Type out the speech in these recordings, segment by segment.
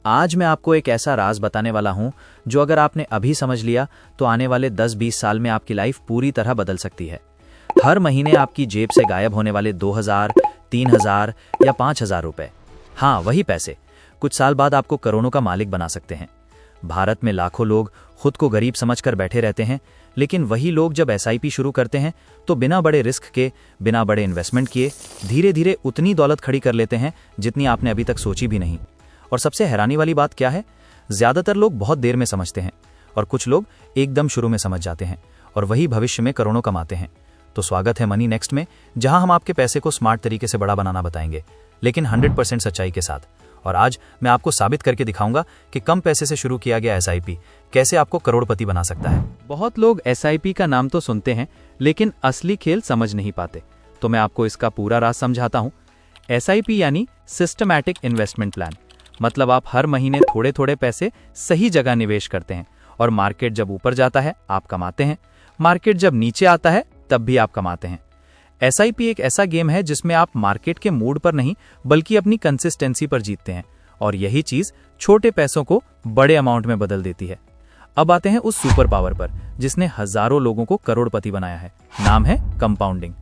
आज मैं आपको एक ऐसा राज बताने वाला हूं जो अगर आपने अभी समझ लिया तो आने वाले 10-20 साल में आपकी लाइफ पूरी तरह बदल सकती है। हर महीने आपकी जेब से गायब होने वाले 2000, 3000 या 5000 रुपए, हाँ वही पैसे, कुछ साल बाद आपको करोड़ों का मालिक बना सकते हैं। भारत में लाखों लोग खुद को गरीब समझकर बैठे रहते हैं, लेकिन वही लोग जब एसआईपी शुरू करते हैं तो बिना बड़े रिस्क के, बिना बड़े इन्वेस्टमेंट किए धीरे धीरे उतनी दौलत खड़ी कर लेते हैं जितनी आपने अभी तक सोची भी नहीं। और सबसे हैरानी वाली बात क्या है, ज्यादातर लोग बहुत देर में समझते हैं और कुछ लोग एकदम शुरू में समझ जाते हैं और वही भविष्य में करोड़ों कमाते हैं। तो स्वागत है मनी नेक्स्ट में, जहां हम आपके पैसे को स्मार्ट तरीके से बड़ा बनाना बताएंगे, लेकिन 100% सच्चाई के साथ। और आज मैं आपको साबित करके दिखाऊंगा कि कम पैसे से शुरू किया गया एसआईपी कैसे आपको करोड़पति बना सकता है। बहुत लोग एसआईपी का नाम तो सुनते हैं लेकिन असली खेल समझ नहीं पाते, तो मैं आपको इसका पूरा राज समझाता हूं। एसआईपी यानी सिस्टमैटिक इन्वेस्टमेंट प्लान, मतलब आप हर महीने थोड़े थोड़े पैसे सही जगह निवेश करते हैं और मार्केट जब ऊपर जाता है आप कमाते हैं, मार्केट जब नीचे आता है तब भी आप कमाते हैं। एसआईपी एक ऐसा गेम है जिसमें आप मार्केट के मूड पर नहीं बल्कि अपनी कंसिस्टेंसी पर जीतते हैं, और यही चीज छोटे पैसों को बड़े अमाउंट में बदल देती है। अब आते हैं उस सुपर पावर पर जिसने हजारों लोगों को करोड़पति बनाया है। नाम है कंपाउंडिंग।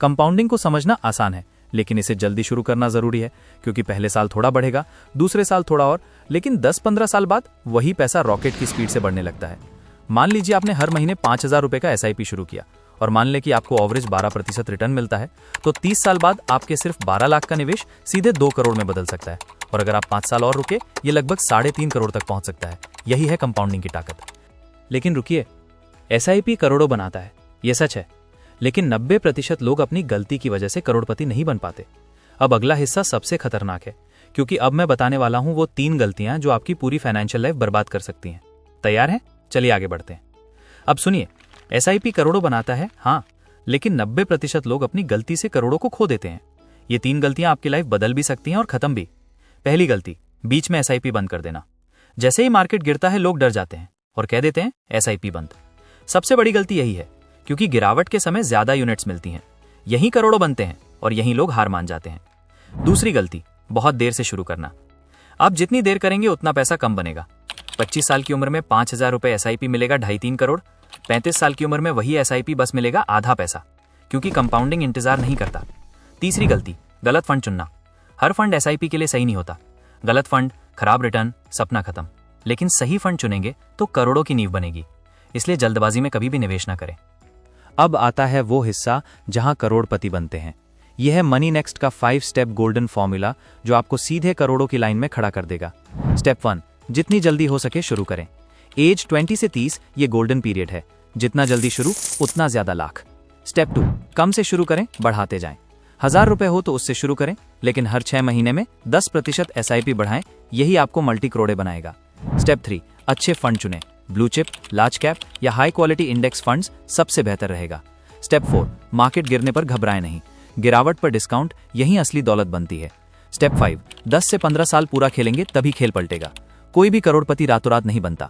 कंपाउंडिंग को समझना आसान है, लेकिन इसे जल्दी शुरू करना जरूरी है, क्योंकि पहले साल थोड़ा बढ़ेगा, दूसरे साल थोड़ा और, लेकिन 10-15 साल बाद वही पैसा रॉकेट की स्पीड से बढ़ने लगता है। मान लीजिए आपने हर महीने 5000 रुपए का एसआईपी शुरू किया और मान ले कि आपको एवरेज 12% रिटर्न मिलता है, तो 30 साल बाद आपके सिर्फ 12 लाख का निवेश सीधे 2 करोड़ में बदल सकता है। और अगर आप 5 साल और रुके, ये लगभग 3.5 करोड़ तक पहुंच सकता है। यही है कंपाउंडिंग की ताकत। लेकिन रुकिए, एसआईपी करोड़ों बनाता है, ये सच है, लेकिन 90% लोग अपनी गलती की वजह से करोड़पति नहीं बन पाते। अब अगला हिस्सा सबसे खतरनाक है, क्योंकि अब मैं बताने वाला हूं वो 3 गलतियां जो आपकी पूरी फाइनेंशियल लाइफ बर्बाद कर सकती हैं। तैयार हैं? चलिए आगे बढ़ते हैं। अब सुनिए, एसआईपी करोड़ों बनाता है, हाँ, लेकिन 90% लोग अपनी गलती से करोड़ों को खो देते हैं। ये 3 गलतियां आपकी लाइफ बदल भी सकती हैं और खत्म भी। पहली गलती, बीच में एसआईपी बंद कर देना। जैसे ही मार्केट गिरता है लोग डर जाते हैं और कह देते हैं एसआईपी बंद। सबसे बड़ी गलती यही है, क्योंकि गिरावट के समय ज्यादा यूनिट्स मिलती हैं, यहीं करोड़ों बनते हैं और यहीं लोग हार मान जाते हैं। दूसरी गलती, बहुत देर से शुरू करना। आप जितनी देर करेंगे उतना पैसा कम बनेगा। 25 साल की उम्र में 5000 रुपए एसआईपी मिलेगा 2.5-3 करोड़। 35 साल की उम्र में वही एसआईपी बस मिलेगा आधा पैसा, क्योंकि कंपाउंडिंग इंतजार नहीं करता। तीसरी गलती, गलत फंड चुनना। हर फंड एसआईपी के लिए सही नहीं होता। गलत फंड, खराब रिटर्न, सपना खत्म। लेकिन सही फंड चुनेंगे तो करोड़ों की नींव बनेगी, इसलिए जल्दबाजी में कभी भी निवेश ना करें। अब आता है वो हिस्सा जहां करोड़पति बनते हैं। यह है मनी नेक्स्ट का 5 स्टेप गोल्डन फॉर्मूला, जो आपको सीधे करोड़ों की लाइन में खड़ा कर देगा। स्टेप 1, जितनी जल्दी हो सके शुरू करें। एज 20 से 30 ये गोल्डन पीरियड है, जितना जल्दी शुरू उतना ज्यादा लाख। स्टेप 2, कम से शुरू करें, बढ़ाते जाएं। 1000 रुपए हो तो उससे शुरू करें, लेकिन हर 6 महीने में 10% एसआईपी बढ़ाएं, यही आपको मल्टी करोड़े बनाएगा। स्टेप 3, अच्छे फंड चुनें। ब्लू चिप, लार्ज कैप या हाई क्वालिटी इंडेक्स फंड्स सबसे बेहतर रहेगा। स्टेप 4, मार्केट गिरने पर घबराएं नहीं, गिरावट पर डिस्काउंट, यही असली दौलत बनती है। स्टेप 5, 10 से 15 साल पूरा खेलेंगे तभी खेल पलटेगा। कोई भी करोड़पति रातों रात नहीं बनता।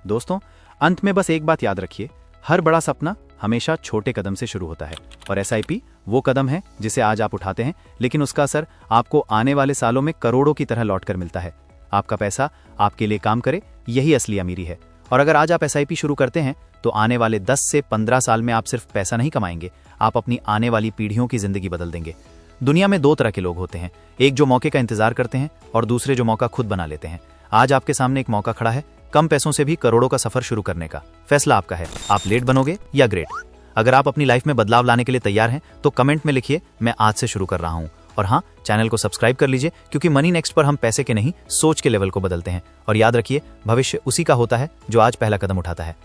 दोस्तों, अंत में बस एक बात याद रखिए, हर बड़ा सपना हमेशा छोटे कदम से शुरू होता है, और एसआईपी वो कदम है जिसे आज आप उठाते हैं, लेकिन उसका असर आपको आने वाले सालों में करोड़ों की तरह लौट कर मिलता है। आपका पैसा आपके लिए काम करे, यही असली अमीरी है। और अगर आज आप एसआईपी शुरू करते हैं तो आने वाले 10 से 15 साल में आप सिर्फ पैसा नहीं कमाएंगे, आप अपनी आने वाली पीढ़ियों की जिंदगी बदल देंगे। दुनिया में 2 तरह के लोग होते हैं, एक जो मौके का इंतजार करते हैं और दूसरे जो मौका खुद बना लेते हैं। आज आपके सामने एक मौका खड़ा है, कम पैसों से भी करोड़ों का सफर शुरू करने का। फैसला आपका है, आप लेट बनोगे या ग्रेट। अगर आप अपनी लाइफ में बदलाव लाने के लिए तैयार हैं तो कमेंट में लिखिए, मैं आज से शुरू कर रहा हूं। और हाँ, चैनल को सब्सक्राइब कर लीजिए, क्योंकि मनी नेक्स्ट पर हम पैसे के नहीं, सोच के लेवल को बदलते हैं। और याद रखिए, भविष्य उसी का होता है जो आज पहला कदम उठाता है।